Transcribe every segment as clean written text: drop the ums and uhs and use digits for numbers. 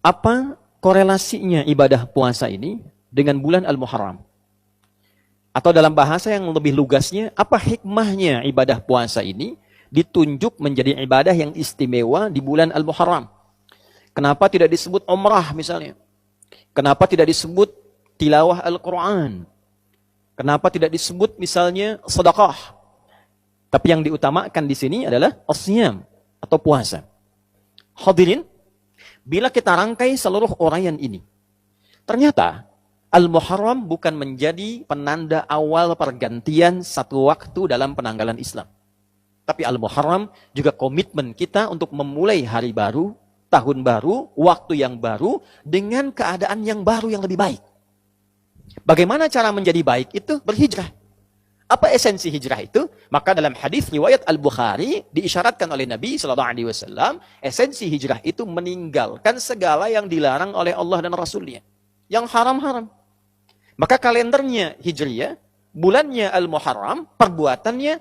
Apa korelasinya ibadah puasa ini dengan bulan Al-Muharram? Atau dalam bahasa yang lebih lugasnya, apa hikmahnya ibadah puasa ini ditunjuk menjadi ibadah yang istimewa di bulan Al-Muharram? Kenapa tidak disebut umrah misalnya? Kenapa tidak disebut tilawah Al-Quran? Kenapa tidak disebut misalnya sedekah? Tapi yang diutamakan di sini adalah as-siyam atau puasa. Hadirin, bila kita rangkai seluruh uraian ini, ternyata Al-Muharram bukan menjadi penanda awal pergantian satu waktu dalam penanggalan Islam. Tapi Al-Muharram juga komitmen kita untuk memulai hari baru, tahun baru, waktu yang baru, dengan keadaan yang baru yang lebih baik. Bagaimana cara menjadi baik itu? Berhijrah. Apa esensi hijrah itu? Maka dalam hadis riwayat Al-Bukhari diisyaratkan oleh Nabi SAW, esensi hijrah itu meninggalkan segala yang dilarang oleh Allah dan Rasulnya. Yang haram-haram. Maka kalendernya Hijriyah, bulannya Al-Muharram, perbuatannya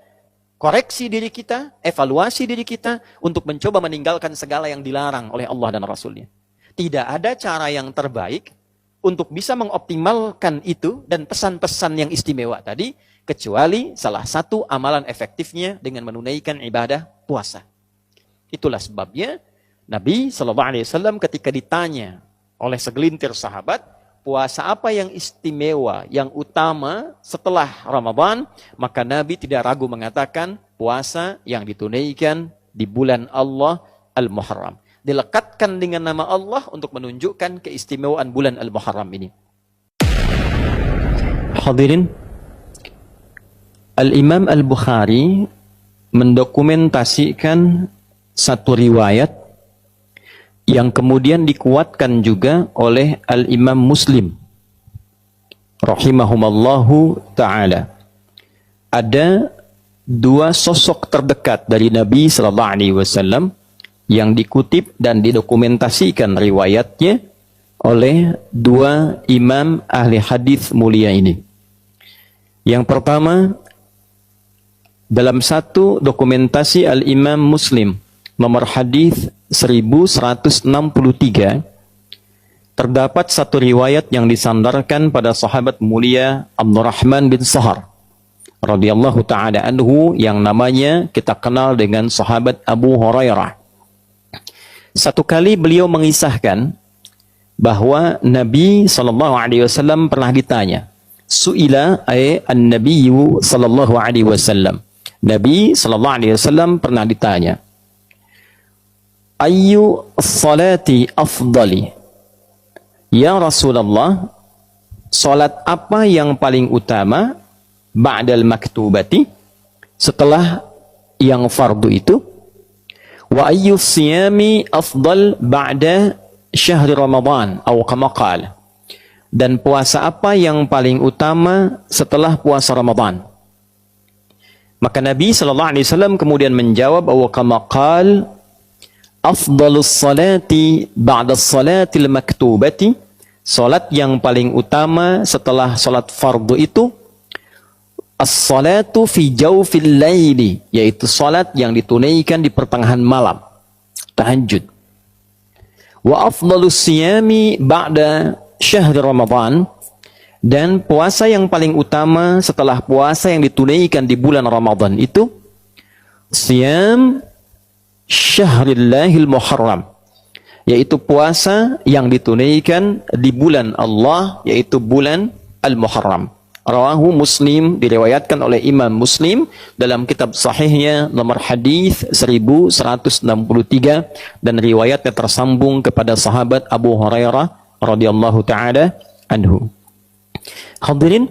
koreksi diri kita, evaluasi diri kita untuk mencoba meninggalkan segala yang dilarang oleh Allah dan Rasulnya. Tidak ada cara yang terbaik untuk bisa mengoptimalkan itu dan pesan-pesan yang istimewa tadi, kecuali salah satu amalan efektifnya dengan menunaikan ibadah puasa. Itulah sebabnya Nabi SAW ketika ditanya oleh segelintir sahabat, puasa apa yang istimewa, yang utama setelah Ramadan, maka Nabi tidak ragu mengatakan puasa yang ditunaikan di bulan Allah Al-Muharram. Dilekatkan dengan nama Allah untuk menunjukkan keistimewaan bulan Al-Muharram ini. Hadirin, Al-Imam Al-Bukhari mendokumentasikan satu riwayat yang kemudian dikuatkan juga oleh Al-Imam Muslim rahimahumallahu ta'ala. Ada dua sosok terdekat dari Nabi SAW yang dikutip dan didokumentasikan riwayatnya oleh dua imam ahli hadis mulia ini. Yang pertama, dalam satu dokumentasi Al-Imam Muslim nomor hadis 1163 terdapat satu riwayat yang disandarkan pada sahabat mulia Abdurrahman bin Sahar radhiyallahu taala anhu yang namanya kita kenal dengan sahabat Abu Hurairah. Satu kali beliau mengisahkan bahwa Nabi SAW pernah ditanya, su'ila an-nabiyyu sallallahu alaihi wasallam. Nabi SAW pernah ditanya, ayyu salati afdali? Ya Rasulullah, salat apa yang paling utama ba'dal maktubati, setelah yang fardu itu? Wa ayyu siyami afdal ba'da syahri Ramadan atau kama qala, dan puasa apa yang paling utama setelah puasa Ramadan? Maka Nabi SAW kemudian menjawab, wa kama qala afdalus salati ba'da salatil maktubati, salat yang paling utama setelah salat fardu itu as-salatu fi jawfil laili, yaitu salat yang ditunaikan di pertengahan malam, tahajud. Wa afdalus siyami ba'da syahri Ramadan, dan puasa yang paling utama setelah puasa yang ditunaikan di bulan Ramadan itu siyam syahrillahil muharram, yaitu puasa yang ditunaikan di bulan Allah, yaitu bulan Al-Muharram. Rawahu Muslim, diriwayatkan oleh Imam Muslim dalam kitab sahihnya nomor hadis 1163, dan riwayatnya tersambung kepada sahabat Abu Hurairah radhiyallahu taala anhu. Hadirin,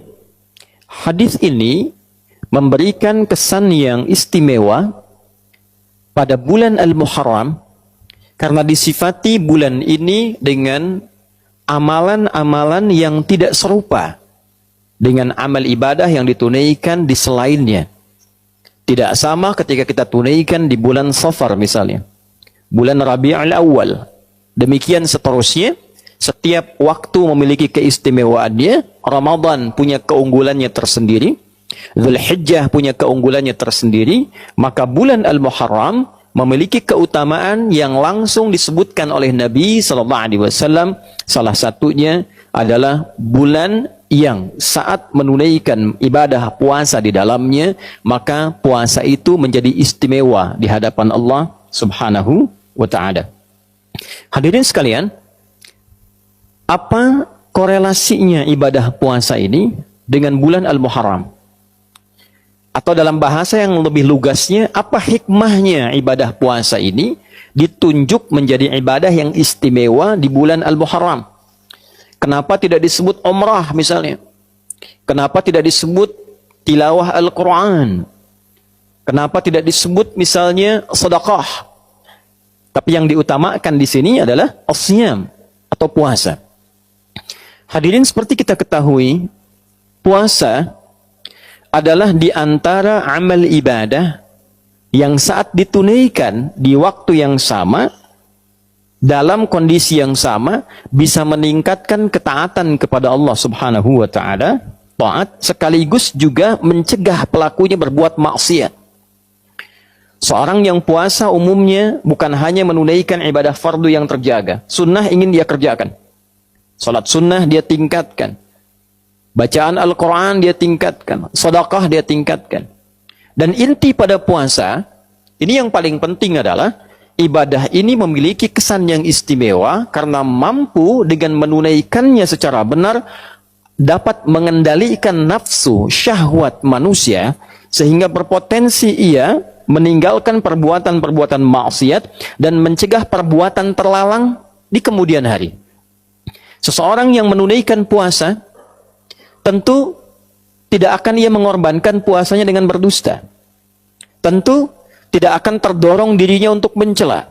hadis ini memberikan kesan yang istimewa pada bulan Al-Muharram karena disifati bulan ini dengan amalan-amalan yang tidak serupa dengan amal ibadah yang ditunaikan di selainnya. Tidak sama ketika kita tunaikan di bulan Safar misalnya, bulan Rabi'ul Awal. Demikian seterusnya, setiap waktu memiliki keistimewaannya. Ramadan punya keunggulannya tersendiri, Dzulhijjah punya keunggulannya tersendiri. Maka bulan Al-Muharram memiliki keutamaan yang langsung disebutkan oleh Nabi SAW. Salah satunya adalah bulan yang saat menunaikan ibadah puasa di dalamnya, maka puasa itu menjadi istimewa di hadapan Allah Subhanahu wa ta'ala. Hadirin sekalian, apa korelasinya ibadah puasa ini dengan bulan Al-Muharram? Atau dalam bahasa yang lebih lugasnya, apa hikmahnya ibadah puasa ini ditunjuk menjadi ibadah yang istimewa di bulan Al-Muharram? Kenapa tidak disebut umrah misalnya? Kenapa tidak disebut tilawah Al-Quran? Kenapa tidak disebut misalnya sedekah? Tapi yang diutamakan di sini adalah as-siyam atau puasa. Hadirin, seperti kita ketahui, puasa adalah di antara amal ibadah yang saat ditunaikan di waktu yang sama, dalam kondisi yang sama, bisa meningkatkan ketaatan kepada Allah Subhanahu wa ta'ala, taat, sekaligus juga mencegah pelakunya berbuat maksiat. Seorang yang puasa umumnya bukan hanya menunaikan ibadah fardu yang terjaga, sunnah ingin dia kerjakan. Salat sunnah dia tingkatkan. Bacaan Al-Quran dia tingkatkan. Sedekah dia tingkatkan. Dan inti pada puasa, ini yang paling penting adalah, ibadah ini memiliki kesan yang istimewa karena mampu dengan menunaikannya secara benar, dapat mengendalikan nafsu, syahwat manusia, sehingga berpotensi ia meninggalkan perbuatan-perbuatan maksiat dan mencegah perbuatan terlarang di kemudian hari. Seseorang yang menunaikan puasa, tentu tidak akan ia mengorbankan puasanya dengan berdusta. Tentu tidak akan terdorong dirinya untuk mencela.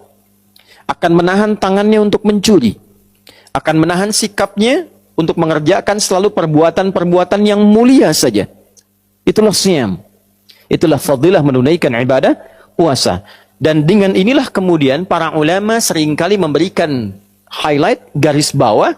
Akan menahan tangannya untuk mencuri. Akan menahan sikapnya untuk mengerjakan selalu perbuatan-perbuatan yang mulia saja. Itulah siyam. Itulah fadilah menunaikan ibadah puasa. Dan dengan inilah kemudian para ulama seringkali memberikan highlight, garis bawah,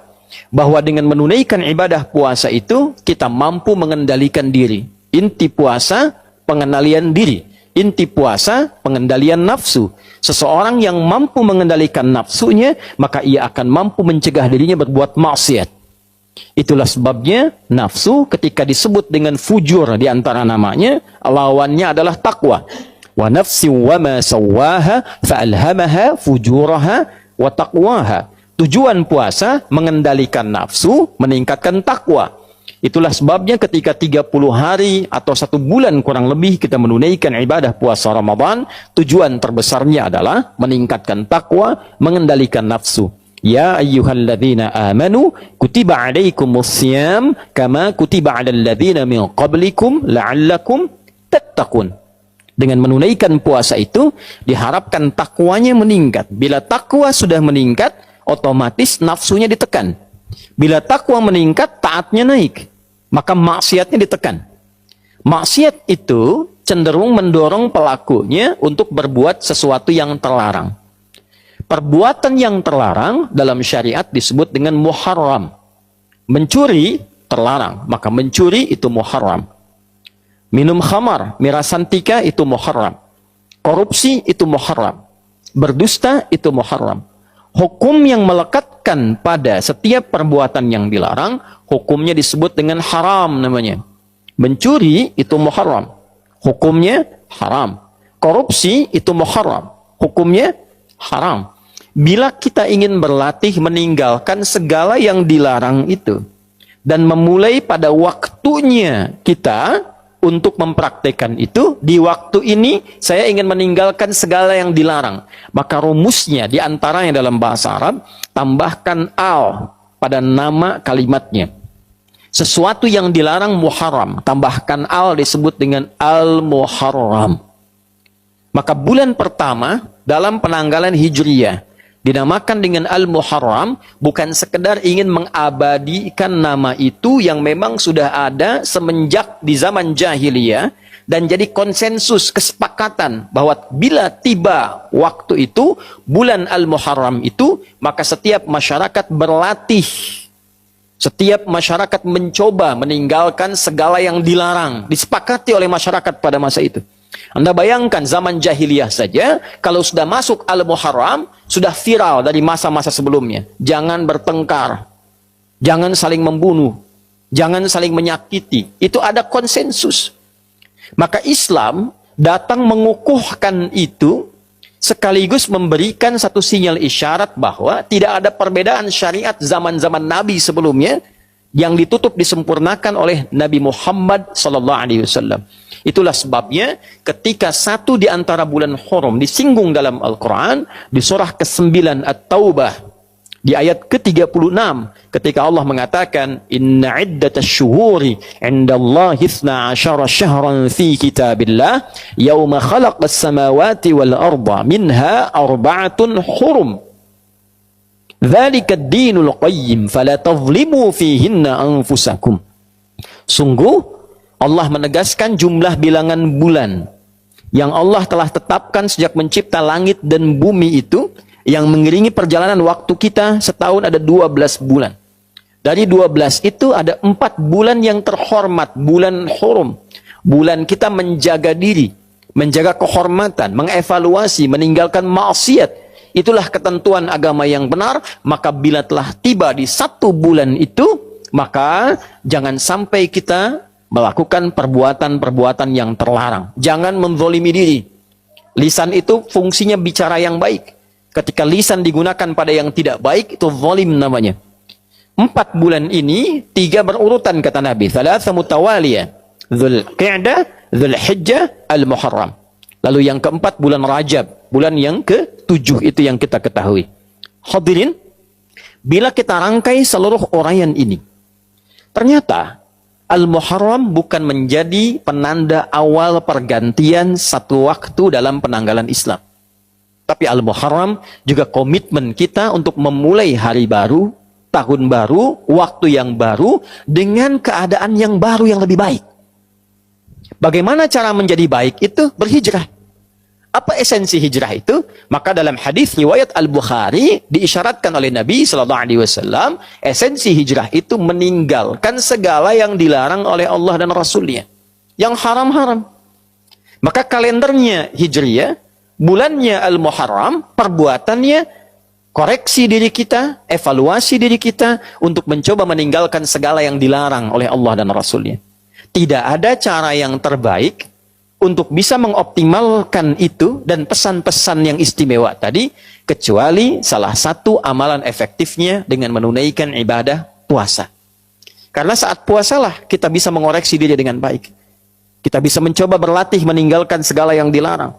bahwa dengan menunaikan ibadah puasa itu kita mampu mengendalikan diri. Inti puasa pengendalian diri. Inti puasa pengendalian nafsu. Seseorang yang mampu mengendalikan nafsunya, maka ia akan mampu mencegah dirinya berbuat maksiat. Itulah sebabnya nafsu ketika disebut dengan fujur di antara namanya, lawannya adalah takwa. Wa nafsi wa ma sawwaha fa'alhamaha fujuraha wa taqwaha. Tujuan puasa mengendalikan nafsu, meningkatkan takwa. Itulah sebabnya ketika 30 hari atau 1 bulan kurang lebih kita menunaikan ibadah puasa Ramadan, tujuan terbesarnya adalah meningkatkan takwa, mengendalikan nafsu. Ya ayyuhalladzina amanu kutiba alaikumussyam kama kutiba alal ladzina min qablikum la'allakum tattaqun. Dengan menunaikan puasa itu diharapkan takwanya meningkat. Bila takwa sudah meningkat, otomatis nafsunya ditekan. Bila takwa meningkat, taatnya naik. Maka maksiatnya ditekan. Maksiat itu cenderung mendorong pelakunya untuk berbuat sesuatu yang terlarang. Perbuatan yang terlarang dalam syariat disebut dengan muharram. Mencuri terlarang, maka mencuri itu muharram. Minum khamar, miras santika itu muharram. Korupsi itu muharram. Berdusta itu muharram. Hukum yang melekatkan pada setiap perbuatan yang dilarang, hukumnya disebut dengan haram namanya. Mencuri itu muharram, hukumnya haram. Korupsi itu muharram, hukumnya haram. Bila kita ingin berlatih meninggalkan segala yang dilarang itu, dan memulai pada waktunya kita untuk mempraktekkan itu, di waktu ini saya ingin meninggalkan segala yang dilarang. Maka rumusnya diantaranya dalam bahasa Arab, tambahkan al pada nama kalimatnya. Sesuatu yang dilarang muharram, tambahkan al disebut dengan al-muharram. Maka bulan pertama dalam penanggalan Hijriyah dinamakan dengan Al-Muharram, bukan sekedar ingin mengabadikan nama itu yang memang sudah ada semenjak di zaman jahiliyah, dan jadi konsensus, kesepakatan bahwa bila tiba waktu itu, bulan Al-Muharram itu, maka setiap masyarakat berlatih, setiap masyarakat mencoba meninggalkan segala yang dilarang, disepakati oleh masyarakat pada masa itu. Anda bayangkan zaman jahiliyah saja, kalau sudah masuk Al-Muharram, sudah viral dari masa-masa sebelumnya. Jangan bertengkar, jangan saling membunuh, jangan saling menyakiti. Itu ada konsensus. Maka Islam datang mengukuhkan itu, sekaligus memberikan satu sinyal isyarat bahwa tidak ada perbedaan syariat zaman-zaman Nabi sebelumnya yang ditutup disempurnakan oleh Nabi Muhammad SAW. Itulah sebabnya ketika satu di antara bulan Hurum disinggung dalam Al-Quran, di surah ke-9 At-Taubah, di ayat ke-36, ketika Allah mengatakan, Inna iddatash syuhuri indallahi 12 syahran fi kitabillah, yawma khalaqas samawati wal arda, minha arba'atun hurum. Dzalika ad-dinul qayyim, fala tadhlimu fihinna anfusakum. Sungguh, Allah menegaskan jumlah bilangan bulan yang Allah telah tetapkan sejak mencipta langit dan bumi itu, yang mengiringi perjalanan waktu kita setahun ada 12 bulan. Dari 12 itu ada 4 bulan yang terhormat, bulan Hurum. Bulan kita menjaga diri, menjaga kehormatan, mengevaluasi, meninggalkan maksiat. Itulah ketentuan agama yang benar. Maka bila telah tiba di 1 bulan itu, maka jangan sampai kita melakukan perbuatan-perbuatan yang terlarang. Jangan menzalimi diri. Lisan itu fungsinya bicara yang baik. Ketika lisan digunakan pada yang tidak baik, itu zalim namanya. 4 bulan ini 3 berurutan kata Nabi. Thalatha mutawaliyah. Dzulqa'dah, Dzulhijjah, Al-Muharram. Lalu yang keempat bulan Rajab. Bulan yang ke-7 itu yang kita ketahui. Hadirin, bila kita rangkai seluruh uraian ini, ternyata Al-Muharram bukan menjadi penanda awal pergantian satu waktu dalam penanggalan Islam. Tapi Al-Muharram juga komitmen kita untuk memulai hari baru, tahun baru, waktu yang baru, dengan keadaan yang baru yang lebih baik. Bagaimana cara menjadi baik itu? Berhijrah. Apa esensi hijrah itu? Maka dalam hadis riwayat Al-Bukhari diisyaratkan oleh Nabi SAW, esensi hijrah itu meninggalkan segala yang dilarang oleh Allah dan Rasulnya. Yang haram-haram. Maka kalendernya Hijriyah, bulannya Al-Muharram, perbuatannya koreksi diri kita, evaluasi diri kita untuk mencoba meninggalkan segala yang dilarang oleh Allah dan Rasulnya. Tidak ada cara yang terbaik untuk bisa mengoptimalkan itu dan pesan-pesan yang istimewa tadi, kecuali salah satu amalan efektifnya dengan menunaikan ibadah puasa. Karena saat puasalah kita bisa mengoreksi diri dengan baik. Kita bisa mencoba berlatih meninggalkan segala yang dilarang.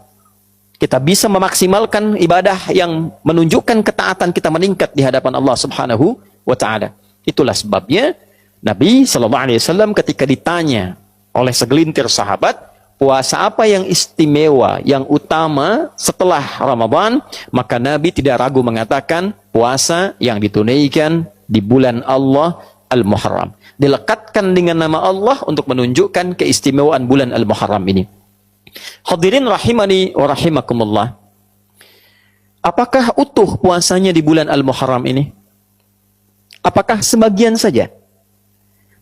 Kita bisa memaksimalkan ibadah yang menunjukkan ketaatan kita meningkat di hadapan Allah Subhanahu wa Ta'ala. Itulah sebabnya Nabi SAW ketika ditanya oleh segelintir sahabat, puasa apa yang istimewa, yang utama setelah Ramadan, maka Nabi tidak ragu mengatakan puasa yang ditunaikan di bulan Allah Al-Muharram. Dilekatkan dengan nama Allah untuk menunjukkan keistimewaan bulan Al-Muharram ini. Hadirin rahimani wa rahimakumullah. Apakah utuh puasanya di bulan Al-Muharram ini? Apakah sebagian saja?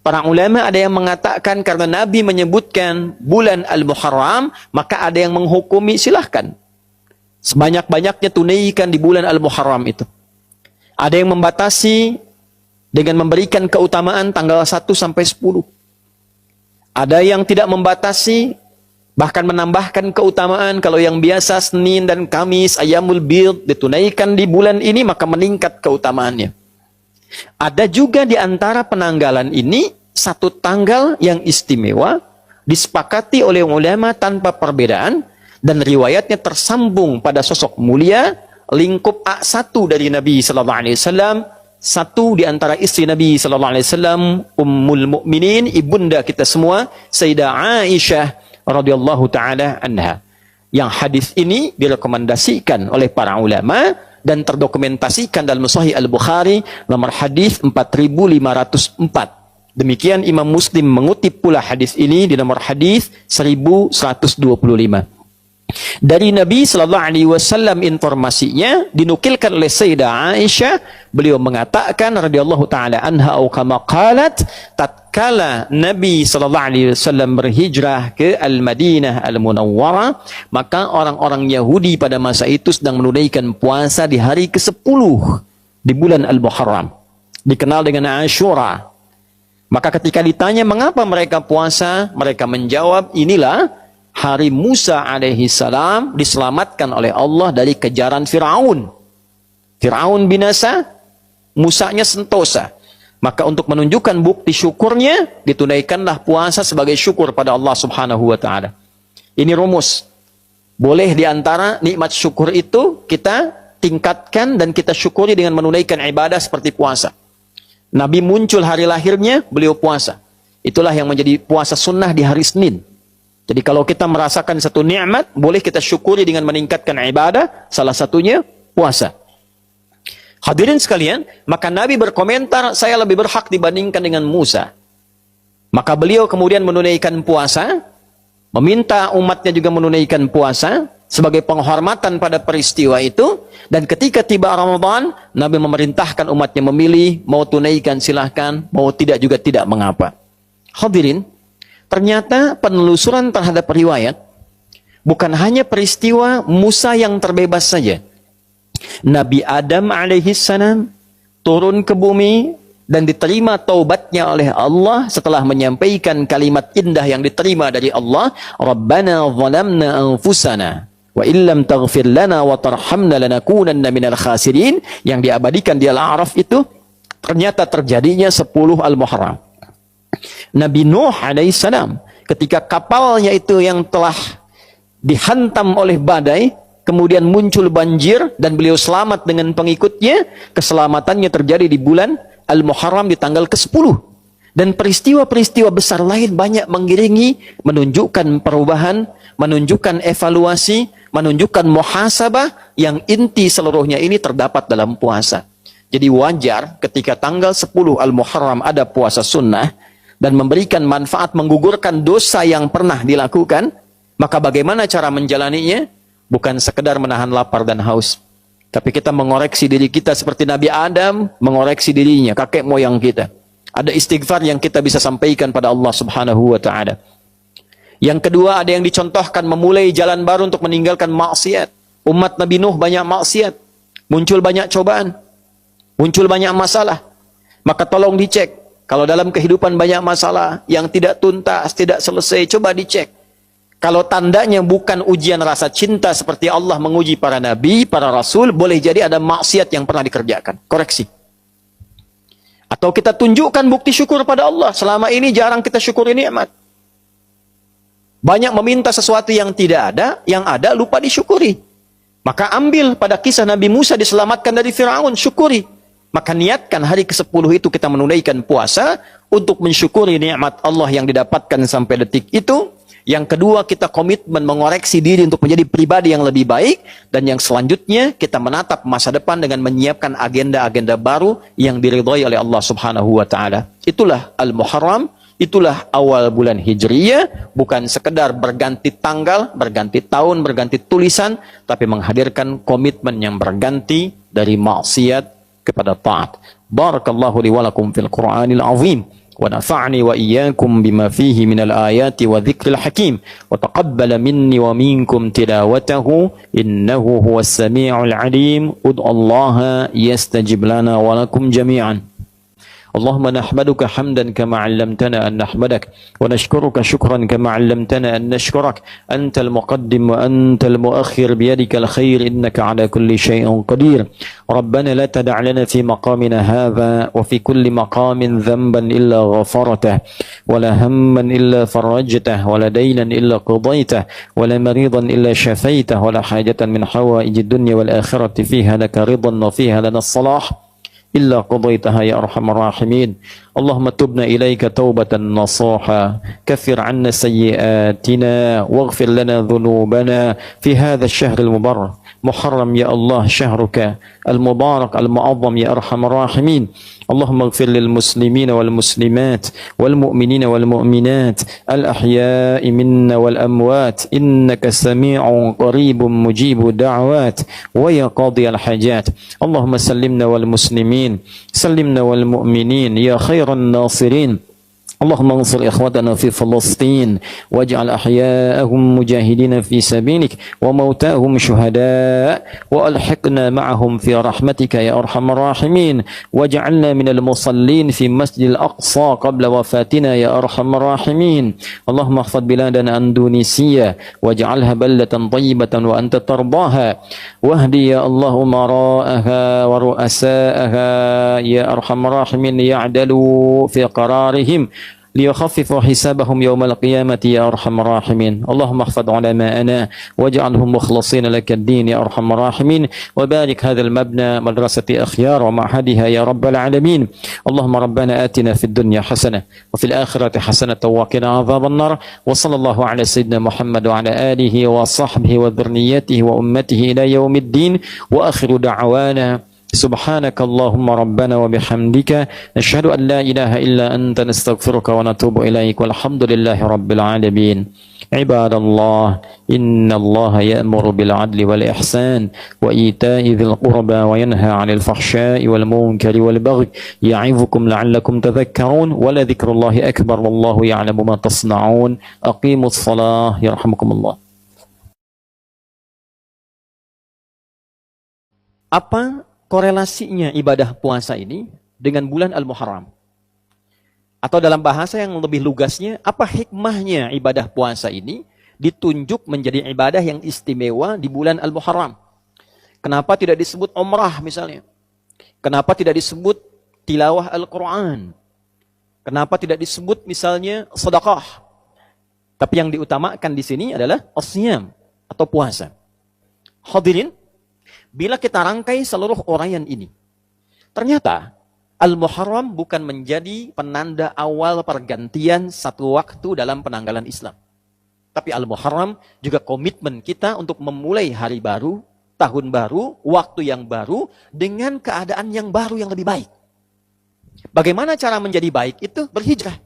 Para ulama ada yang mengatakan karena Nabi menyebutkan bulan Al-Muharram, maka ada yang menghukumi silahkan. Sebanyak-banyaknya tunaikan di bulan Al-Muharram itu. Ada yang membatasi dengan memberikan keutamaan tanggal 1 sampai 10. Ada yang tidak membatasi, bahkan menambahkan keutamaan kalau yang biasa Senin dan Kamis, Ayyamul Bid ditunaikan di bulan ini, maka meningkat keutamaannya. Ada juga di antara penanggalan ini satu tanggal yang istimewa, disepakati oleh ulama tanpa perbedaan, dan riwayatnya tersambung pada sosok mulia, lingkup A1 dari Nabi SAW, satu di antara istri Nabi SAW, Ummul Mukminin, ibunda kita semua, Sayyidah Aisyah radhiyallahu taala anha. Yang hadis ini direkomendasikan oleh para ulama dan terdokumentasikan dalam Sahih Al-Bukhari nomor hadis 4504. Demikian Imam Muslim mengutip pula hadis ini di nomor hadis 1125. Dari Nabi sallallahu alaihi wasallam informasinya dinukilkan oleh Sayyidah Aisyah Beliau mengatakan radhiyallahu taala anha au kama qalat, tatkala Nabi sallallahu alaihi wasallam berhijrah ke Al-Madinah Al-Munawwarah, maka orang-orang Yahudi pada masa itu sedang menunaikan puasa di hari ke-10 di bulan Al-Muharram, dikenal dengan Ashura. Maka ketika ditanya mengapa mereka puasa, mereka menjawab, inilah hari Musa alaihi salam diselamatkan oleh Allah dari kejaran Firaun. Firaun binasa, Musanya sentosa. Maka untuk menunjukkan bukti syukurnya, ditunaikanlah puasa sebagai syukur pada Allah Subhanahu wa taala. Ini rumus. Boleh diantara nikmat syukur itu kita tingkatkan dan kita syukuri dengan menunaikan ibadah seperti puasa. Nabi muncul hari lahirnya, beliau puasa. Itulah yang menjadi puasa sunnah di hari Senin. Jadi kalau kita merasakan satu nikmat, boleh kita syukuri dengan meningkatkan ibadah, salah satunya puasa. Hadirin sekalian, maka Nabi berkomentar, saya lebih berhak dibandingkan dengan Musa. Maka beliau kemudian menunaikan puasa, meminta umatnya juga menunaikan puasa, sebagai penghormatan pada peristiwa itu. Dan ketika tiba Ramadan, Nabi memerintahkan umatnya memilih, mau tunaikan silahkan, mau tidak juga tidak mengapa. Hadirin, ternyata penelusuran terhadap riwayat, bukan hanya peristiwa Musa yang terbebas saja. Nabi Adam alaihissalam turun ke bumi dan diterima taubatnya oleh Allah setelah menyampaikan kalimat indah yang diterima dari Allah, Rabbana zalamna anfusana wa illam taghfir lana wa tarhamna lanakunanna minal khasirin, yang diabadikan di Al-A'raf itu ternyata terjadinya 10 Al-Muharram. Nabi Nuh alaihissalam ketika kapalnya itu yang telah dihantam oleh badai, kemudian muncul banjir dan beliau selamat dengan pengikutnya, keselamatannya terjadi di bulan Al-Muharram di tanggal ke-10. Dan peristiwa-peristiwa besar lain banyak mengiringi, menunjukkan perubahan, menunjukkan evaluasi, menunjukkan muhasabah yang inti seluruhnya ini terdapat dalam puasa. Jadi wajar ketika tanggal 10 Al-Muharram ada puasa sunnah dan memberikan manfaat menggugurkan dosa yang pernah dilakukan, maka bagaimana cara menjalaninya? Bukan sekedar menahan lapar dan haus, tapi kita mengoreksi diri kita seperti Nabi Adam mengoreksi dirinya, kakek moyang kita. Ada istighfar yang kita bisa sampaikan pada Allah Subhanahu wa taala. Yang kedua, ada yang dicontohkan memulai jalan baru untuk meninggalkan maksiat. Umat Nabi Nuh banyak maksiat, muncul banyak cobaan, muncul banyak masalah. Maka tolong dicek. Kalau dalam kehidupan banyak masalah yang tidak tuntas, tidak selesai, coba dicek. Kalau tandanya bukan ujian rasa cinta seperti Allah menguji para nabi, para rasul, boleh jadi ada maksiat yang pernah dikerjakan. Koreksi. Atau kita tunjukkan bukti syukur pada Allah. Selama ini jarang kita syukuri nikmat. Banyak meminta sesuatu yang tidak ada, yang ada lupa disyukuri. Maka ambil pada kisah Nabi Musa diselamatkan dari Firaun, syukuri. Maka niatkan hari ke-10 itu kita menunaikan puasa untuk mensyukuri nikmat Allah yang didapatkan sampai detik itu. Yang kedua, kita komitmen mengoreksi diri untuk menjadi pribadi yang lebih baik. Dan yang selanjutnya, kita menatap masa depan dengan menyiapkan agenda-agenda baru yang diridhai oleh Allah Subhanahu wa ta'ala. Itulah Al-Muharram, itulah awal bulan Hijriyah. Bukan sekedar berganti tanggal, berganti tahun, berganti tulisan, tapi menghadirkan komitmen yang berganti dari maksiat kepada taat. Barakallahu li wa lakum fil Qur'anil azim. ونفعني وإياكم بما فيه من الآيات وذكر الحكيم وتقبل مني ومنكم تلاوته إنه هو السميع العليم ادعوا الله يستجب لنا ولكم جميعا اللهم نحمدك حمدا كما علمتنا أن نحمدك ونشكرك شكرا كما علمتنا أن نشكرك أنت المقدم وأنت المؤخر بيدك الخير إنك على كل شيء قدير ربنا لا تدع لنا في مقامنا هذا وفي كل مقام ذنبا إلا غفرته ولا هما إلا فرجته ولا دينا إلا قضيته ولا مريضا إلا شفيته ولا حاجة من حوائج الدنيا والآخرة فيها لك رضا وفيها لنا الصلاح إلا قضيتها يا أرحم الراحمين اللهم تبنا إليك توبة نصوحا كفر عنا سيئاتنا واغفر لنا ذنوبنا في هذا الشهر المبارك محرم يا الله شهرك المبارك المعظم يا أرحم الراحمين اللهم اغفر للمسلمين والمسلمات والمؤمنين والمؤمنات الأحياء منا والأموات إنك سميع قريب مجيب الدعوات ويا قاضي الحاجات اللهم سلمنا والمسلمين الراحمين سلمنا والمؤمنين يا خير الناصرين اللهم انصر إخوتنا في فلسطين واجعل أحياءهم مجاهدين في سبيلك وموتاهم شهداء وألحقنا معهم في رحمتك يا أرحم الراحمين واجعلنا من المصلين في مسجد الأقصى قبل وفاتنا يا أرحم الراحمين اللهم احفظ بلادنا أندونيسيا واجعلها بلدة طيبة وأنت ترضاها واهدي يا الله أمراءها ورؤساءها يا أرحم الراحمين يعدلوا في قرارهم ليخففوا حسابهم يوم القيامة يا أرحم الراحمين اللهم احفظ علماءنا واجعلهم مخلصين لك الدين يا أرحم الراحمين وبارك هذا المبنى مدرسة أخيار ومعهدها يا رب العالمين اللهم ربنا آتنا في الدنيا حسنة وفي الآخرة حسنة وقنا عذاب النار وصلى الله على سيدنا محمد وعلى آله وصحبه وذريته وأمته إلى يوم الدين وآخر دعوانا سبحانك اللهم ربنا وبحمدك نشهد أن لا إله إلا أنت نستغفرك ونتوب إليك والحمد لله رب العالمين عباد الله إن الله يأمر بالعدل والإحسان وإيتاء ذي القربى وينهى عن الفحشاء والمنكر والبغي يعظكم لعلكم تذكرون ولذكر الله أكبر والله يعلم ما تصنعون أقيموا الصلاة يرحمكم الله. Apa korelasinya ibadah puasa ini dengan bulan Al-Muharram? Atau dalam bahasa yang lebih lugasnya, apa hikmahnya ibadah puasa ini ditunjuk menjadi ibadah yang istimewa di bulan Al-Muharram? Kenapa tidak disebut umrah misalnya? Kenapa tidak disebut tilawah Al-Quran? Kenapa tidak disebut misalnya sedekah? Tapi yang diutamakan di sini adalah as-siyam atau puasa. Hadirin, bila kita rangkai seluruh uraian ini, ternyata Al-Muharram bukan menjadi penanda awal pergantian satu waktu dalam penanggalan Islam. Tapi Al-Muharram juga komitmen kita untuk memulai hari baru, tahun baru, waktu yang baru, dengan keadaan yang baru yang lebih baik. Bagaimana cara menjadi baik itu? Berhijrah.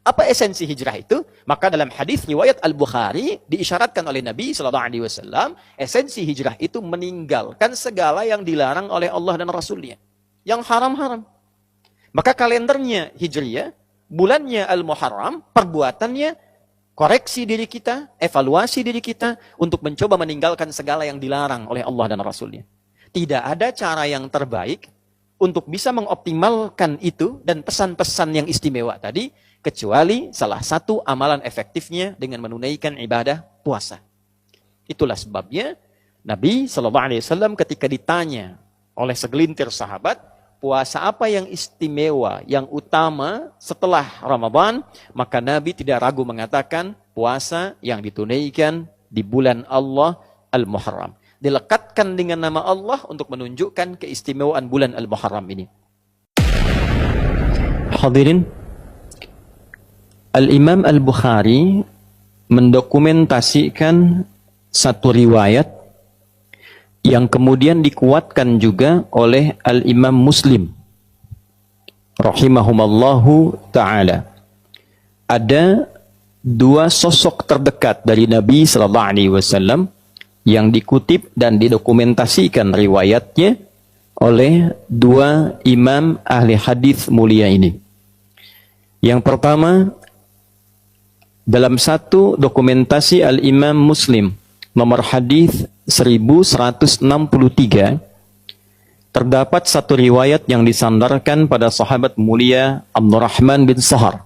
Apa esensi hijrah itu? Maka dalam hadis riwayat Al-Bukhari diisyaratkan oleh Nabi SAW, esensi hijrah itu meninggalkan segala yang dilarang oleh Allah dan Rasulnya. Yang haram-haram. Maka kalendernya Hijriyah, bulannya Al-Muharram, perbuatannya, koreksi diri kita, evaluasi diri kita, untuk mencoba meninggalkan segala yang dilarang oleh Allah dan Rasulnya. Tidak ada cara yang terbaik untuk bisa mengoptimalkan itu dan pesan-pesan yang istimewa tadi, kecuali salah satu amalan efektifnya dengan menunaikan ibadah puasa. Itulah sebabnya Nabi SAW ketika ditanya oleh segelintir sahabat, puasa apa yang istimewa, yang utama setelah Ramadan, maka Nabi tidak ragu mengatakan puasa yang ditunaikan di bulan Allah Al-Muharram. Dilekatkan dengan nama Allah untuk menunjukkan keistimewaan bulan Al-Muharram ini. Hadirin, Al-Imam Al-Bukhari mendokumentasikan satu riwayat yang kemudian dikuatkan juga oleh Al-Imam Muslim rahimahumallahu ta'ala. Ada dua sosok terdekat dari Nabi SAW yang dikutip dan didokumentasikan riwayatnya oleh dua imam ahli hadis mulia ini. Yang pertama, dalam satu dokumentasi Al-Imam Muslim nomor hadis 1163 terdapat satu riwayat yang disandarkan pada sahabat mulia Abdurrahman bin Sahar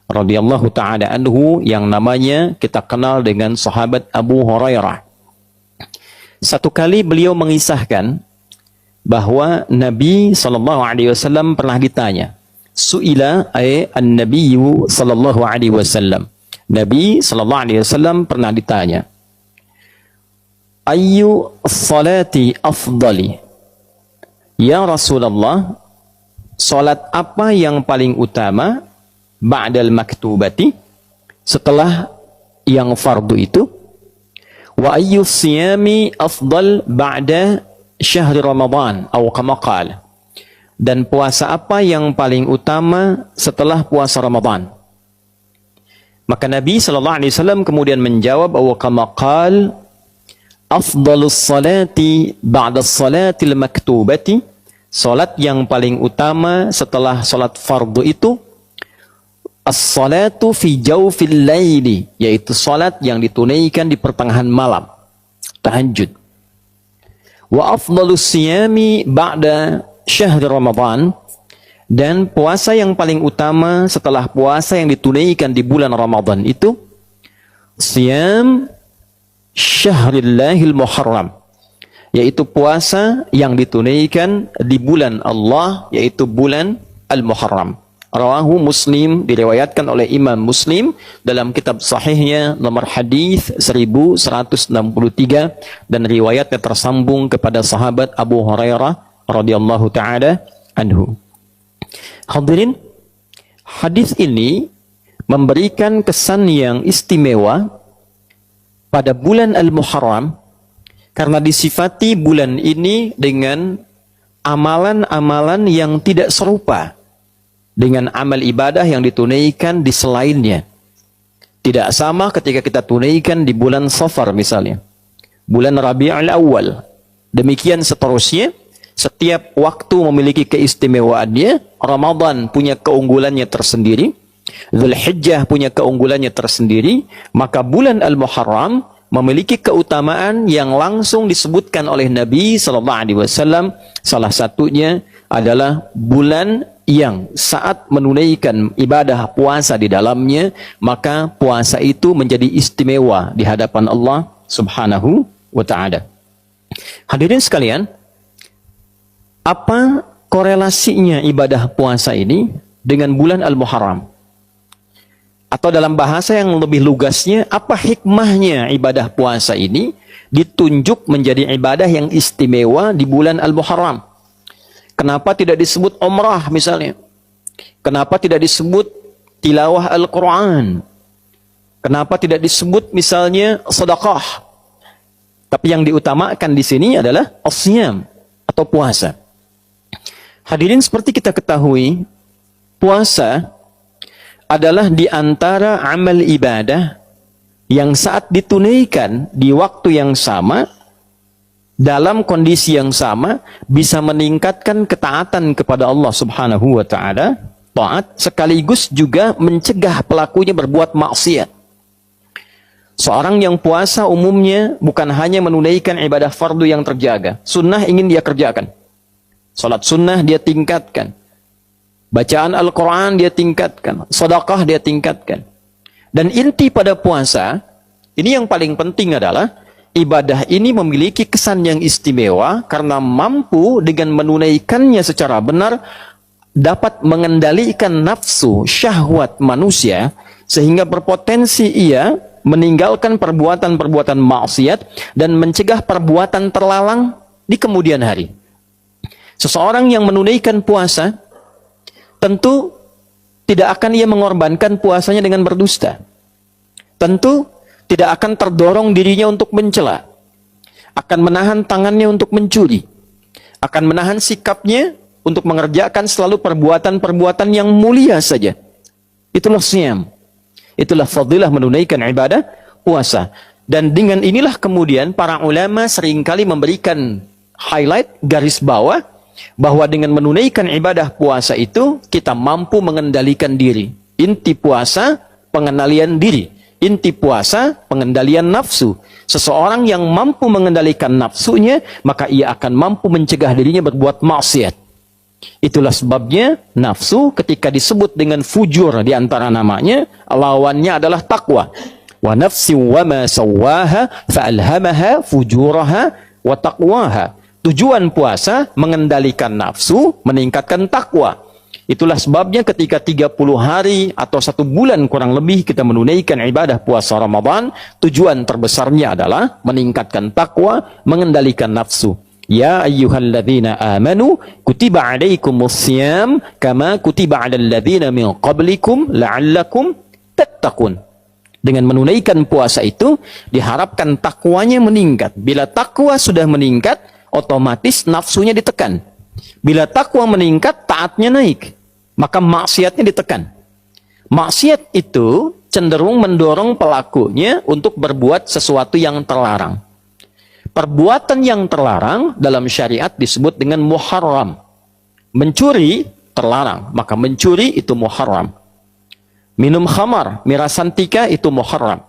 radhiyallahu taala anhu yang namanya kita kenal dengan sahabat Abu Hurairah. Satu kali beliau mengisahkan bahwa Nabi SAW pernah ditanya, su'ila an-nabiyyu sallallahu alaihi wasallam. Nabi SAW pernah ditanya, ayyu salati afdali? Ya Rasulullah, salat apa yang paling utama ba'dal maktubati, setelah yang fardu itu? Wa ayyu siyami afdal ba'da syahri Ramadan atau kama qala? Dan puasa apa yang paling utama setelah puasa Ramadan? Maka Nabi SAW kemudian menjawab, wa kama qala afdalus salati ba'da salatil maktubati Salat yang paling utama setelah salat fardu itu as-salatu fi jawfil laili, yaitu salat yang ditunaikan di pertengahan malam, tahajud. Wa afdalus siyami ba'da syahr Ramadan, dan puasa yang paling utama setelah puasa yang ditunaikan di bulan Ramadan itu siyam syahrillahil muharram, yaitu puasa yang ditunaikan di bulan Allah, yaitu bulan Al-Muharram. Rawahu Muslim, diriwayatkan oleh Imam Muslim dalam kitab sahihnya nomor hadis 1163, dan riwayatnya tersambung kepada sahabat Abu Hurairah radhiyallahu taala anhu. Hadirin, hadis ini memberikan kesan yang istimewa pada bulan Al-Muharram karena disifati bulan ini dengan amalan-amalan yang tidak serupa dengan amal ibadah yang ditunaikan di selainnya. Tidak sama ketika kita tunaikan di bulan Safar misalnya, bulan Rabiul Awal. Demikian seterusnya, setiap waktu memiliki keistimewaannya. Ramadan punya keunggulannya tersendiri, Dzulhijjah punya keunggulannya tersendiri, maka bulan Al-Muharram memiliki keutamaan yang langsung disebutkan oleh Nabi SAW. Salah satunya adalah bulan yang saat menunaikan ibadah puasa di dalamnya, maka puasa itu menjadi istimewa di hadapan Allah Subhanahu wa ta'ala. Hadirin sekalian, apa korelasinya ibadah puasa ini dengan bulan Al-Muharram? Atau dalam bahasa yang lebih lugasnya, apa hikmahnya ibadah puasa ini ditunjuk menjadi ibadah yang istimewa di bulan Al-Muharram? Kenapa tidak disebut umrah misalnya? Kenapa tidak disebut tilawah Al-Quran? Kenapa tidak disebut misalnya sedekah? Tapi yang diutamakan di sini adalah as-siyam atau puasa. Hadirin, seperti kita ketahui, puasa adalah di antara amal ibadah yang saat ditunaikan di waktu yang sama, dalam kondisi yang sama, bisa meningkatkan ketaatan kepada Allah Subhanahu wa ta'ala, taat, sekaligus juga mencegah pelakunya berbuat maksiat. Seorang yang puasa umumnya bukan hanya menunaikan ibadah fardu yang terjaga, sunnah ingin dia kerjakan, salat sunnah dia tingkatkan, bacaan Al-Quran dia tingkatkan, sedekah dia tingkatkan. Dan inti pada puasa ini yang paling penting adalah ibadah ini memiliki kesan yang istimewa karena mampu dengan menunaikannya secara benar dapat mengendalikan nafsu syahwat manusia sehingga berpotensi ia meninggalkan perbuatan-perbuatan maksiat dan mencegah perbuatan terlarang di kemudian hari. Seseorang yang menunaikan puasa tentu tidak akan ia mengorbankan puasanya dengan berdusta. Tentu tidak akan terdorong dirinya untuk mencela, akan menahan tangannya untuk mencuri, akan menahan sikapnya untuk mengerjakan selalu perbuatan-perbuatan yang mulia saja. Itulah siyam, itulah fadilah menunaikan ibadah puasa. Dan dengan inilah kemudian para ulama seringkali memberikan highlight, garis bawah, bahwa dengan menunaikan ibadah puasa itu kita mampu mengendalikan diri. Inti puasa pengendalian diri, inti puasa pengendalian nafsu. Seseorang yang mampu mengendalikan nafsunya, maka ia akan mampu mencegah dirinya berbuat maksiat. Itulah sebabnya nafsu ketika disebut dengan fujur di antara namanya, lawannya adalah takwa. Wa nafsi wa ma sawwaha fa'alhamaha fujuraha wa taqwaha. Tujuan puasa mengendalikan nafsu, meningkatkan takwa. Itulah sebabnya ketika 30 hari atau 1 bulan kurang lebih kita menunaikan ibadah puasa Ramadan, tujuan terbesarnya adalah meningkatkan takwa, mengendalikan nafsu. Ya ayyuhalladzina amanu kutiba alaikumussyam kama kutiba alal ladzina min qablikum la'allakum tattaqun. Dengan menunaikan puasa itu diharapkan takwanya meningkat. Bila takwa sudah meningkat, otomatis nafsunya ditekan. Bila takwa meningkat, taatnya naik, maka maksiatnya ditekan. Maksiat itu cenderung mendorong pelakunya untuk berbuat sesuatu yang terlarang. Perbuatan yang terlarang dalam syariat disebut dengan muharram. Mencuri terlarang, maka mencuri itu muharram. Minum khamar, mirasantika itu muharram.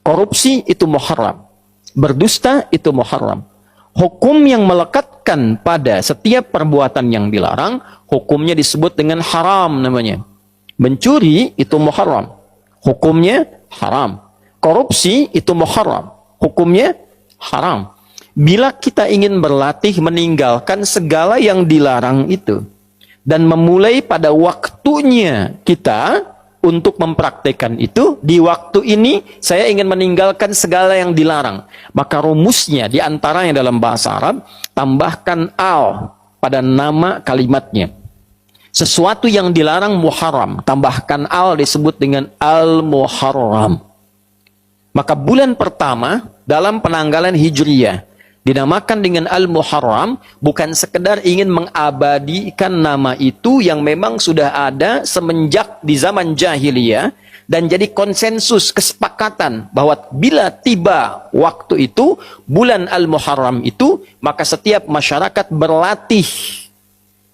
Korupsi itu muharram. Berdusta itu muharram. Hukum yang melekatkan pada setiap perbuatan yang dilarang, hukumnya disebut dengan haram namanya. Mencuri itu muharram. Hukumnya haram. Korupsi itu muharram. Hukumnya haram. Bila kita ingin berlatih meninggalkan segala yang dilarang itu, dan memulai pada waktunya kita untuk mempraktekkan itu, di waktu ini saya ingin meninggalkan segala yang dilarang. Maka rumusnya di antaranya dalam bahasa Arab, tambahkan al pada nama kalimatnya. Sesuatu yang dilarang muharram, tambahkan al disebut dengan al-muharram. Maka bulan pertama dalam penanggalan Hijriyah dinamakan dengan Al-Muharram, bukan sekedar ingin mengabadikan nama itu yang memang sudah ada semenjak di zaman jahiliyah, dan jadi konsensus, kesepakatan bahwa bila tiba waktu itu, bulan Al-Muharram itu, maka setiap masyarakat berlatih,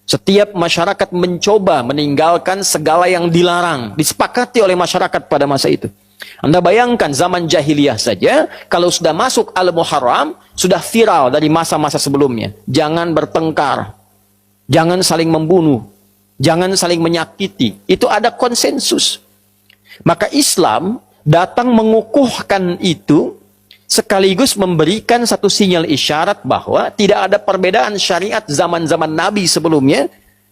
setiap masyarakat mencoba meninggalkan segala yang dilarang, disepakati oleh masyarakat pada masa itu. Anda bayangkan zaman jahiliyah saja, kalau sudah masuk Al-Muharram, sudah viral dari masa-masa sebelumnya. Jangan bertengkar, jangan saling membunuh, jangan saling menyakiti. Itu ada konsensus. Maka Islam datang mengukuhkan itu, sekaligus memberikan satu sinyal isyarat bahwa tidak ada perbedaan syariat zaman-zaman Nabi sebelumnya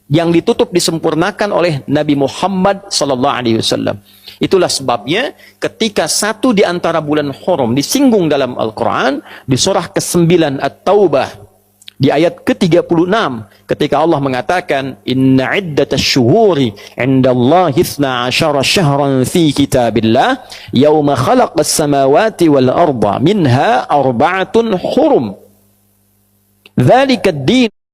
yang ditutup disempurnakan oleh Nabi Muhammad SAW. Itulah sebabnya ketika satu di antara bulan Hurum disinggung dalam Al-Quran, di surah ke-9 At-Taubah, di ayat ke-36, ketika Allah mengatakan, Inna iddatash syuhuri indallahi 12 syahran fi kitabillah, yawma khalaqas samawati wal arda, minha arba'atun hurum. Dzalika ad-din